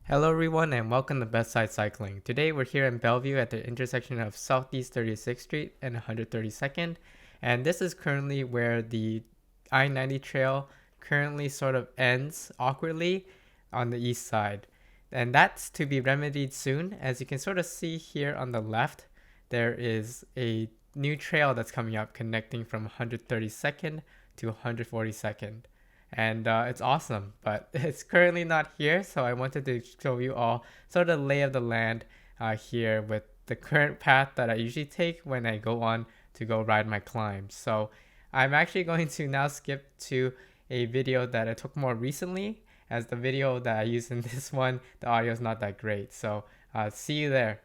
Hello everyone and welcome to Best Side Cycling. Today we're here in Bellevue at the intersection of Southeast 36th Street and 132nd, and this is currently where the I-90 trail currently sort of ends awkwardly on the east side. And that's to be remedied soon. As you can sort of see here on the left, there is a new trail that's coming up connecting from 132nd to 142nd. And it's awesome, but it's currently not here, so I wanted to show you all sort of the lay of the land here with the current path that I usually take when I go on to go ride my climbs. So I'm actually going to now skip to a video that I took more recently, as the video that I used in this one, the audio is not that great. So see you there.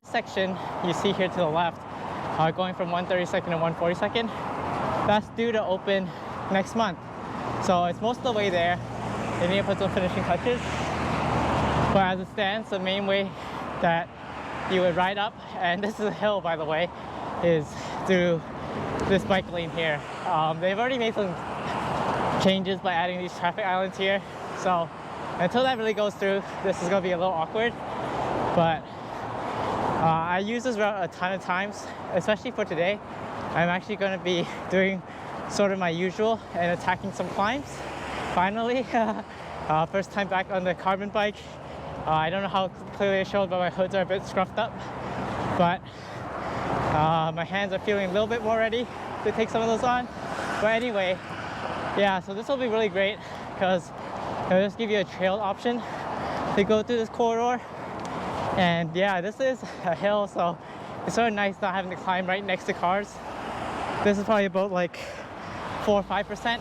Section you see here to the left, going from 132nd to 142nd, that's due to open next month. So it's most of the way there. They need to put some finishing touches. But as it stands, the main way that you would ride up, and this is a hill by the way, is through this bike lane here. They've already made some changes by adding these traffic islands here. So until that really goes through, this is going to be a little awkward. But I use this route a ton of times, especially for today. I'm actually going to be doing sort of my usual and attacking some climbs. Finally, first time back on the carbon bike. I don't know how clearly it showed, but my hoods are a bit scruffed up. But my hands are feeling a little bit more ready to take some of those on. But anyway, yeah, so this will be really great because it'll just give you a trail option to go through this corridor. And yeah, this is a hill, so it's sort of nice not having to climb right next to cars. This is probably about like 4 or 5%.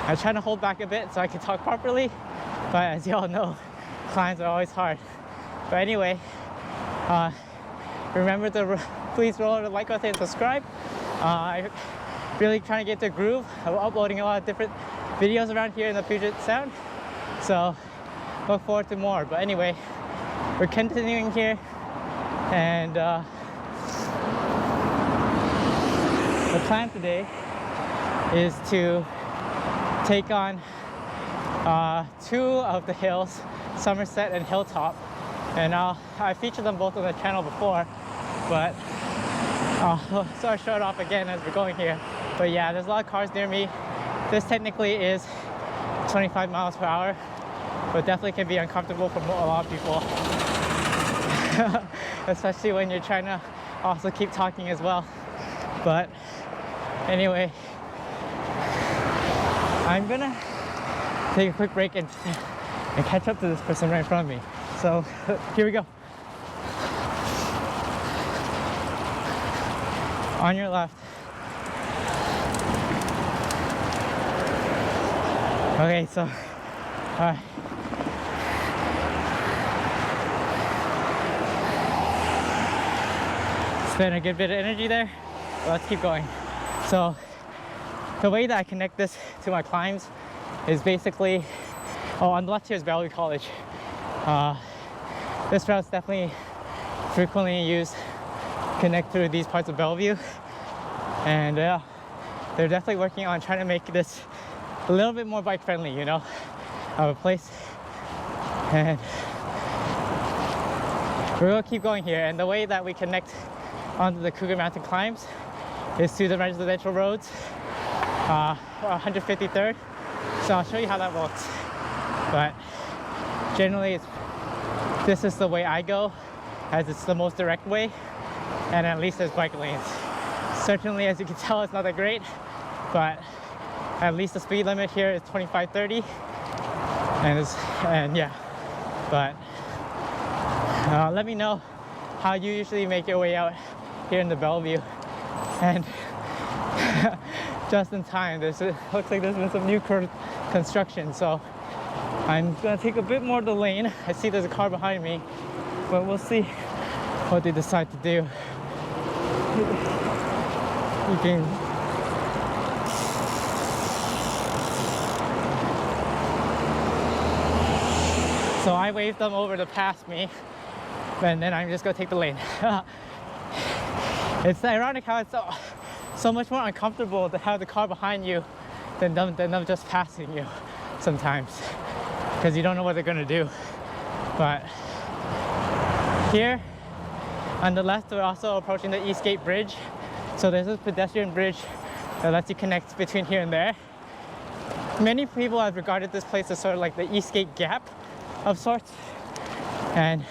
I'm trying to hold back a bit so I can talk properly, but as you all know, climbs are always hard. But anyway, remember to please roll the like button and subscribe. I'm really trying to get the groove. I'm uploading a lot of different videos around here in the Puget Sound, so look forward to more. But anyway, we're continuing here, and the plan today is to take on two of the hills, Somerset and Hilltop, and I featured them both on the channel before, but so I show it off again as we're going here. But yeah, there's a lot of cars near me. This technically is 25 miles per hour, but definitely can be uncomfortable for a lot of people, especially when you're trying to also keep talking as well. But anyway, I'm gonna take a quick break and catch up to this person right in front of me. So here we go. On your left. Okay, so spent a good bit of energy there. Let's keep going. So the way that I connect this to my climbs is basically, on the left here is Bellevue College. This route is definitely frequently used to connect through these parts of Bellevue, and they're definitely working on trying to make this a little bit more bike friendly, you know, of a place. And we're gonna keep going here, and the way that we connect onto the Cougar Mountain climbs is through the residential roads, 153rd. So I'll show you how that works. But generally, this is the way I go, as it's the most direct way, and at least there's bike lanes. Certainly, as you can tell, it's not that great, but at least the speed limit here is 25-30, and yeah. But let me know how you usually make your way out here in the Bellevue. And just in time, looks like there's been some new construction, so I'm gonna take a bit more of the lane. I see there's a car behind me, but we'll see what they decide to do. You can so I waved them over to pass me, and then I'm just gonna take the lane. It's ironic how it's so much more uncomfortable to have the car behind you than them just passing you sometimes, because you don't know what they're gonna do. But here on the left, we're also approaching the Eastgate Bridge. So there's a pedestrian bridge that lets you connect between here and there. Many people have regarded this place as sort of like the Eastgate Gap of sorts. And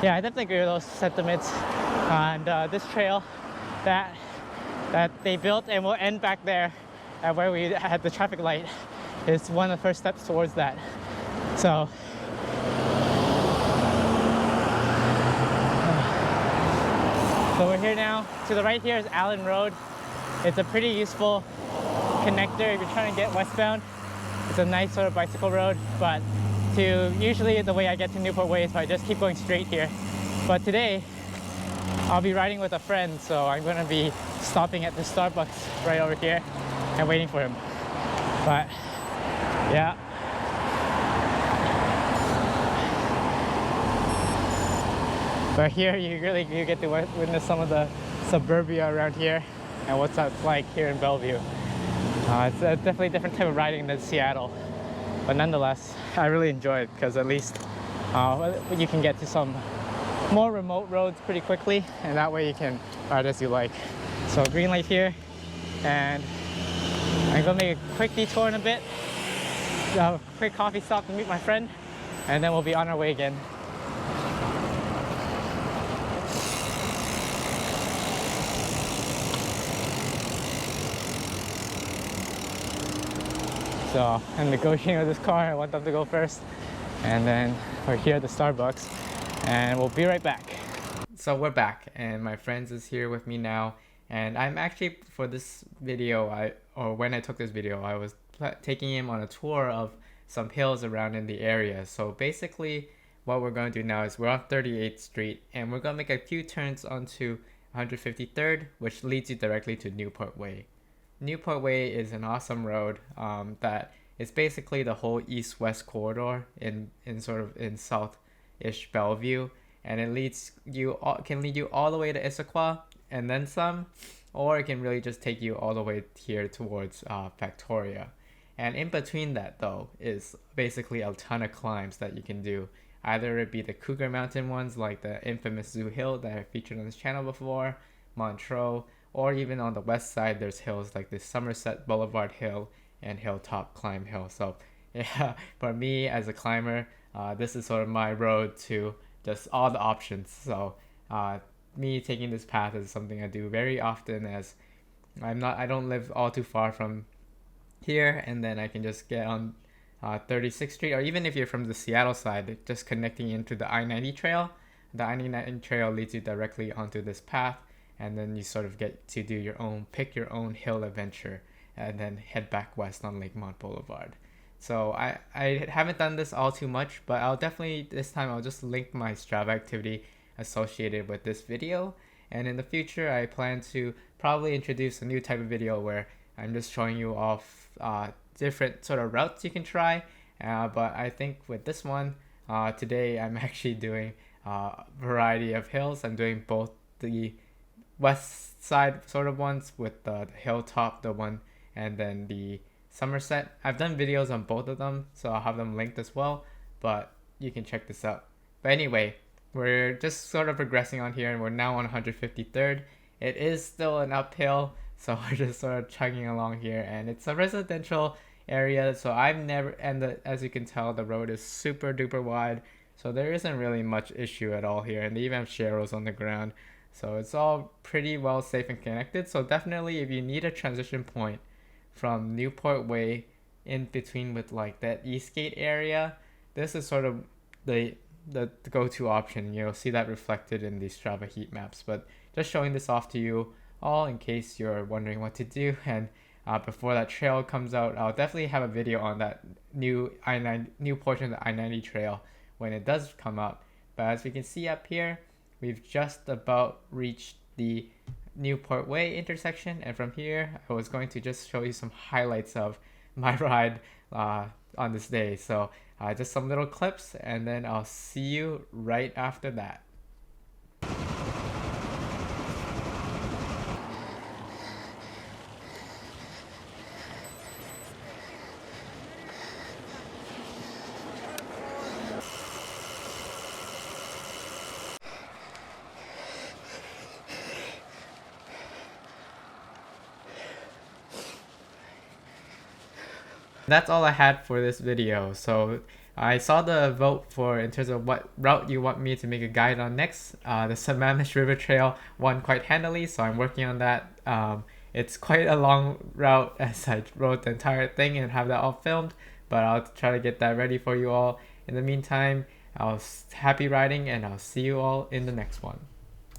yeah, I definitely agree with those sentiments. And this trail that they built and will end back there at where we had the traffic light is one of the first steps towards that. So we're here now. To the right here is Allen Road. It's a pretty useful connector if you're trying to get westbound. It's a nice sort of bicycle road, but usually the way I get to Newport Way is if I just keep going straight here. But today, I'll be riding with a friend, so I'm gonna be stopping at the Starbucks right over here and waiting for him. But yeah. But here you get to witness some of the suburbia around here and what's that like here in Bellevue. It's a definitely different type of riding than Seattle, but nonetheless, I really enjoy it because at least you can get to some more remote roads pretty quickly, and that way you can ride as you like. So green light here, and I'm gonna make a quick detour in a bit, a quick coffee stop to meet my friend, and then we'll be on our way again. So I'm negotiating with this car. I want them to go first, and then we're here at the Starbucks, and we'll be right back. So we're back, and my friends is here with me now, and I'm actually, for this video, when I took this video, I was taking him on a tour of some hills around in the area. So basically what we're going to do now is we're on 38th Street, and we're going to make a few turns onto 153rd, which leads you directly to Newport Way. Newport Way is an awesome road that is basically the whole east-west corridor in south-ish Bellevue, and it can lead you all the way to Issaquah and then some, or it can really just take you all the way here towards Victoria. And in between that, though, is basically a ton of climbs that you can do. Either it be the Cougar Mountain ones, like the infamous Zoo Hill that I featured on this channel before, Montreux, or even on the west side, there's hills like the Somerset Boulevard Hill and Hilltop Climb Hill. So yeah, for me as a climber, this is sort of my road to just all the options. So me taking this path is something I do very often, as I don't live all too far from here, and then I can just get on 36th Street, or even if you're from the Seattle side, just connecting into the I-90 trail. The I-90 trail leads you directly onto this path, and then you sort of get to do pick your own hill adventure, and then head back west on Lakemont Boulevard. So I haven't done this all too much, but I'll definitely, this time I'll just link my Strava activity associated with this video. And in the future, I plan to probably introduce a new type of video where I'm just showing you off different sort of routes you can try. But I think with this one, today I'm actually doing a variety of hills. I'm doing both the west side sort of ones with the hilltop, the one, and then the Somerset. I've done videos on both of them, so I'll have them linked as well, but you can check this out. But anyway, we're just sort of progressing on here, and we're now on 153rd. It is still an uphill, so we're just sort of chugging along here, and it's a residential area, so as you can tell, the road is super duper wide, so there isn't really much issue at all here, and they even have sharrows on the ground, so it's all pretty well safe and connected. So definitely, if you need a transition point from Newport Way in between with like that Eastgate area, this is sort of the go-to option. You'll see that reflected in the Strava heat maps, but just showing this off to you all in case you're wondering what to do. And before that trail comes out, I'll definitely have a video on that new portion of the I-90 trail when it does come out. But as we can see up here, we've just about reached the Newport Way intersection, and from here I was going to just show you some highlights of my ride on this day. So just some little clips, and then I'll see you right after that. That's all I had for this video. So I saw the vote for in terms of what route you want me to make a guide on next. The Sammamish River Trail won quite handily, so I'm working on that. It's quite a long route as I wrote the entire thing and have that all filmed, but I'll try to get that ready for you all. In the meantime, happy riding, and I'll see you all in the next one.